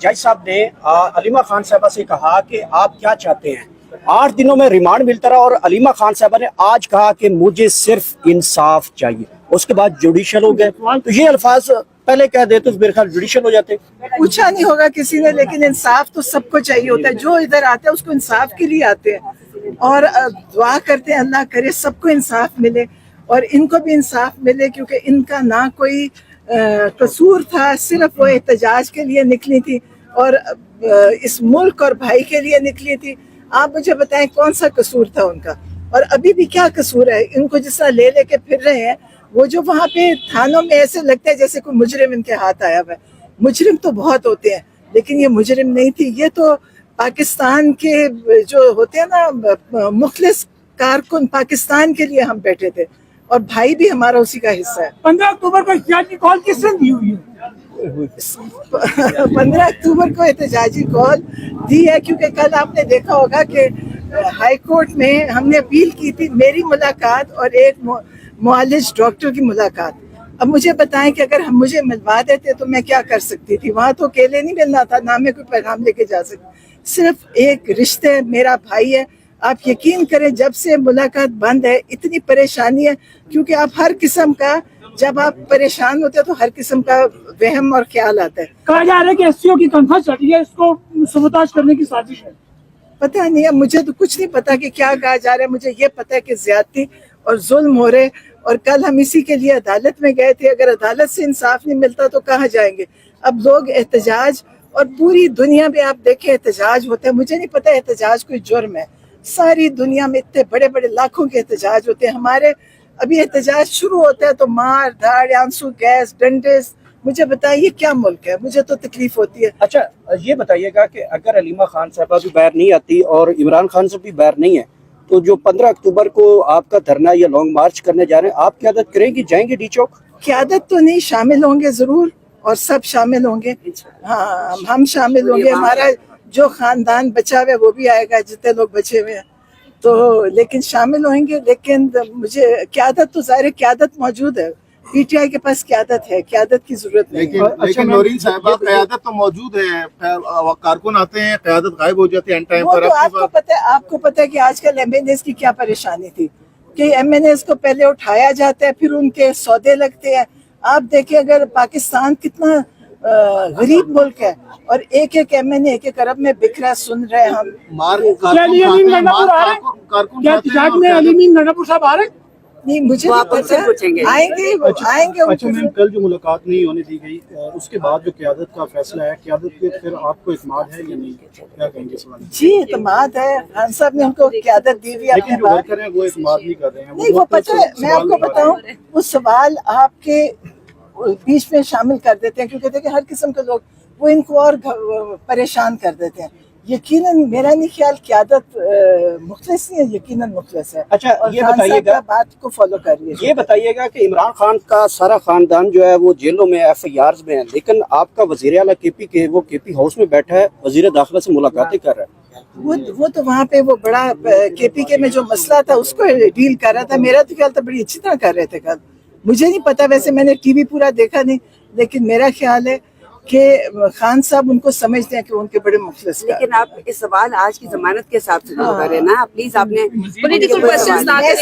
जज साहब ने अलीमा खान साहबा से कहा कि आप क्या चाहते हैं। 8 दिनों में रिमांड मिलता रहा और अलीमा खान साहबा ने आज कहा कि मुझे सिर्फ इंसाफ चाहिए। उसके बाद जुडिशल हो गए। तो ये अल्फाज पहले कह देते तो मेरे ख्याल जुडिशल हो जाते। पूछा नहीं होगा किसी ने, लेकिन इंसाफ तो सबको चाहिए होता है। जो इधर आते हैं उसको इंसाफ के लिए आते हैं और दुआ करते हैं अल्लाह करे सबको इंसाफ मिले और इनको भी इंसाफ मिले, क्योंकि इनका ना कोई कसूर था, सिर्फ वो एहतजाज के लिए निकली थी और इस मुल्क और भाई के लिए निकली थी। आप मुझे बताएं कौन सा कसूर था उनका, और अभी भी क्या कसूर है। इनको जिस तरह ले लेके फिर रहे हैं, वो जो वहाँ पे थानों में ऐसे लगता है जैसे कोई मुजरिम इनके हाथ आया हुआ है। मुजरिम तो बहुत होते हैं, लेकिन ये मुजरिम नहीं थी। ये तो पाकिस्तान के जो होते हैं ना मुखलिस कारकुन, पाकिस्तान के लिए हम बैठे थे और भाई भी हमारा उसी का हिस्सा है। 15 अक्टूबर को एहतजाजी कॉल किसने दी हुई है? 15 अक्टूबर को एहतजाजी कॉल दी है क्योंकि कल आपने देखा होगा कि हाई कोर्ट में हमने अपील की थी, मेरी मुलाकात और एक मुआलिज डॉक्टर की मुलाकात। अब मुझे बताएं कि अगर हम मुझे मिलवा देते तो मैं क्या कर सकती थी। वहाँ तो अकेले नहीं मिलना था, ना मैं कोई पैगाम लेके जा सकती। सिर्फ एक रिश्ते, मेरा भाई है। आप यकीन करें जब से मुलाकात बंद है इतनी परेशानी है, क्योंकि आप हर किस्म का, जब आप परेशान होते हैं तो हर किस्म का वहम और ख्याल आता है। कहा जा रहा है कि एससीओ की तनख्वाह चढ़ी है, इसको सबूताज करने की साजिश है। पता नहीं है, मुझे तो कुछ नहीं पता कि क्या कहा जा रहा है। मुझे ये पता है कि ज्यादती और जुल्म हो रहे, और कल हम इसी के लिए अदालत में गए थे। अगर अदालत से इंसाफ नहीं मिलता तो कहाँ जाएंगे। अब लोग एहतजाज, और पूरी दुनिया में आप देखें एहतजाज होते हैं। मुझे नहीं पता एहतजाज कोई जुर्म है। सारी दुनिया में इतने बड़े बड़े लाखों के एहतजाज होते हैं। हमारे अभी एहतजाज शुरू होता है तो मार धाड़, आंसू गैस, डंडे। मुझे बताइए क्या मुल्क है, मुझे तो तकलीफ होती है। अच्छा ये बताइएगा कि अगर अलीमा खान साहबा भी बाहर नहीं आती और इमरान खान से भी बाहर नहीं है, तो जो 15 अक्टूबर को आपका धरना या लॉन्ग मार्च करने जा रहे हैं, आप क़यादत करेंगी, जाएंगे डी चौक? क़यादत तो नहीं, शामिल होंगे जरूर, और सब शामिल होंगे। हाँ, हम शामिल होंगे। हमारा जो खानदान बचा हुआ है वो भी आएगा, जितने लोग बचे हुए हैं तो, लेकिन शामिल होंगे। लेकिन मुझे क़यादत तो ज़ाहिर, क़यादत मौजूद है, पीटीआई के पास क़यादत है, क़यादत की जरूरत नहीं है। लेकिन नौरीन साहबा, क़यादत तो मौजूद है, कारकुन आते हैं, क़यादत गायब हो जाती है एंड टाइम पर। तो आपको पता है कि आजकल एमएनएस की क्या परेशानी थी कि एमएनएस को पहले उठाया जाता है, फिर उनके सौदे लगते हैं। आप देखें अगर पाकिस्तान कितना गरीब मुल्क है और एक एक एमएनए एक एक अरब में बिक रहा है, सुन रहे हैं हम। नहीं, मुझे नहीं पता। आएंगे। अच्छा मैम, कल जो मुलाकात नहीं होने दी गई, उसके बाद जो क़यादत का फैसला है, क़यादत पे फिर आपको इत्मीनान है या नहीं, क्या कहेंगे सवाल? जी इत्मीनान है, खान साहब ने उनको क़यादत दी हुई है। लेकिन जो वर्कर हैं वो इत्मीनान नहीं कर रहे हैं। नहीं, वो पता है, मैं आपको बताऊं, वो सवाल आपके बीच में शामिल कर देते हैं, क्योंकि देखिए हर किस्म के लोग वो इनको और परेशान कर देते हैं। यकीनन मेरा नहीं ख्याल क़यादत मुखलिस नहीं है, यकीनन मुखलिस है। अच्छा ये बताइएगा, बात को फॉलो करिए। ये बताइएगा कि इमरान खान का सारा खानदान जो है वो जेलों में FIRs में है, लेकिन आपका वज़ीर आला KP के वो KP हाउस में बैठा है, वज़ीर दाखिला से मुलाकातें कर रहा है। वो तो वहाँ पे वो बड़ा KP के में जो मसला था उसको डील कर रहा था। मेरा तो ख्याल था बड़ी अच्छी तरह कर रहे थे कल। मुझे नहीं पता, वैसे मैंने टीवी पूरा देखा नहीं, लेकिन मेरा ख्याल है कि खान साहब उनको समझते हैं कि उनके बड़े मुखलिस। लेकिन आप इस सवाल आज की जमानत के हिसाब से कर रहे हैं ना, प्लीज आपने पॉलिटिकल क्वेश्चंस ना करें। मैं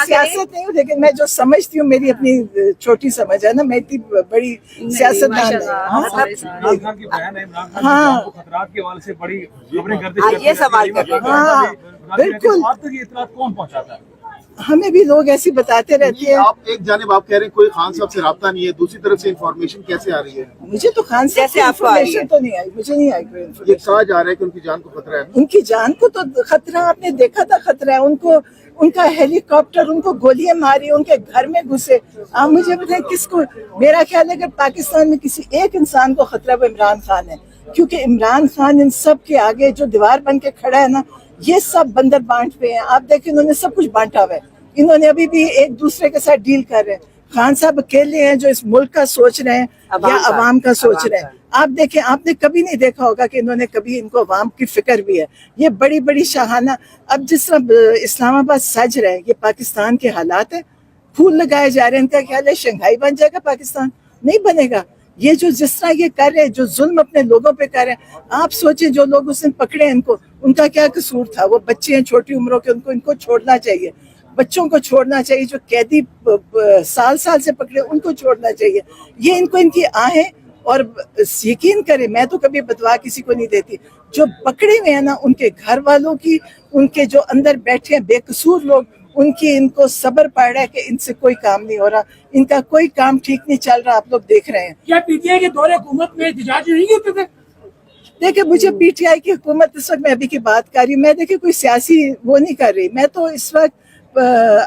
सियासत नहीं हूँ, लेकिन मैं जो समझती हूँ, मेरी अपनी छोटी समझ है ना, मैं इतनी बड़ी सियासतदान नहीं। ये सवाल कर रहे हैं। हाँ बिल्कुल, कौन पहुँचाता है? हमें भी लोग ऐसे बताते रहते हैं। आप एक जानिब आप कह रहे हैं कोई खान साहब से राब्ता नहीं है, दूसरी तरफ से इंफॉर्मेशन कैसे आ रही है? मुझे तो खान साहब से इंफॉर्मेशन तो नहीं आई, मुझे नहीं आई कोई ये कहा जा रहा है कि उनकी जान को खतरा है। उनकी जान को तो खतरा, आपने देखा था खतरा है उनको। उनका हेलीकॉप्टर, उनको गोलियां मारी, उनके घर में घुसे। आप मुझे बताएं किसको? मेरा ख्याल है कि पाकिस्तान में किसी एक इंसान को खतरा वो इमरान खान है, क्योंकि इमरान खान इन सब के आगे जो दीवार बन के खड़ा है ना, ये सब बंदर बांट पे हैं। आप देखें इन्होंने सब कुछ बांटा हुआ है। इन्होंने अभी भी एक दूसरे के साथ डील कर रहे हैं। खान साहब अकेले हैं जो इस मुल्क का सोच रहे हैं या अवाम का सोच रहे हैं। आप देखें, आपने कभी नहीं देखा होगा कि इन्होंने कभी, इनको अवाम की फिक्र भी है। ये बड़ी बड़ी शाहाना, अब जिस तरह इस्लामाबाद सज रहे हैं, ये पाकिस्तान के हालात है। फूल लगाए जा रहे हैं, इनका ख्याल है शंघाई बन जाएगा पाकिस्तान? नहीं बनेगा। یہ جو جس طرح یہ کر رہے ہیں, جو ظلم اپنے لوگوں پہ کر رہے ہیں, آپ سوچیں جو لوگ اس دن پکڑے ہیں ان کا کیا قصور تھا؟ وہ بچے ہیں چھوٹی عمروں کے, ان کو چھوڑنا چاہیے, بچوں کو چھوڑنا چاہیے, جو قیدی سال سے پکڑے ان کو چھوڑنا چاہیے. یہ ان کی آہیں, اور یقین کریں میں تو کبھی بدوا کسی کو نہیں دیتی, جو پکڑے ہوئے ہیں نا ان کے گھر والوں کی, ان کے جو اندر بیٹھے ہیں بے قصور لوگ, ان کو صبر پڑ رہا ہے کہ ان سے کوئی کام نہیں ہو رہا, ان کا کوئی کام ٹھیک نہیں چل رہا. آپ لوگ دیکھ رہے ہیں. کیا پی ٹی آئی کے دور حکومت میں احتجاج نہیں ہوتے تھے؟ دیکھیں مجھے پی ٹی آئی کی حکومت اس وقت میں ابھی کی بات کر رہی ہوں, میں دیکھیں کوئی سیاسی وہ نہیں کر رہی, میں تو اس وقت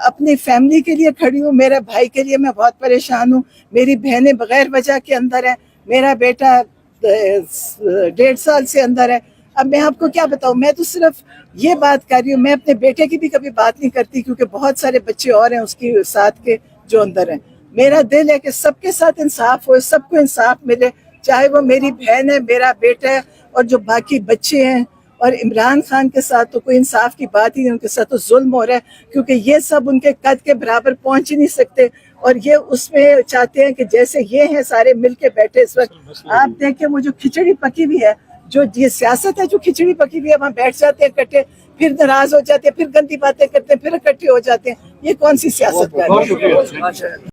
اپنی فیملی کے لیے کھڑی ہوں, میرے بھائی کے لیے میں بہت پریشان ہوں, میری بہنیں بغیر وجہ کے اندر ہیں, میرا بیٹا 1.5 سال سے اندر ہے. اب میں آپ کو کیا بتاؤں, میں تو صرف یہ بات کر رہی ہوں, میں اپنے بیٹے کی بھی کبھی بات نہیں کرتی کیونکہ بہت سارے بچے اور ہیں اس کی ساتھ کے جو اندر ہیں. میرا دل ہے کہ سب کے ساتھ انصاف ہو, سب کو انصاف ملے, چاہے وہ میری بہن ہے, میرا بیٹا ہے, اور جو باقی بچے ہیں. اور عمران خان کے ساتھ تو کوئی انصاف کی بات ہی نہیں, ان کے ساتھ تو ظلم ہو رہا ہے کیونکہ یہ سب ان کے قد کے برابر پہنچ ہی نہیں سکتے, اور یہ اس میں چاہتے ہیں کہ جیسے یہ ہیں سارے مل کے بیٹھے اس وقت. آپ دیکھیں وہ جو کھچڑی پکی ہوئی ہے, جو یہ سیاست ہے جو کھچڑی پکی ہوئی ہے, وہاں بیٹھ جاتے ہیں اکٹھے, پھر ناراض ہو جاتے ہیں, پھر گندی باتیں کرتے ہیں, پھر اکٹھے ہو جاتے ہیں. یہ کون سی سیاست کر رہے ہیں؟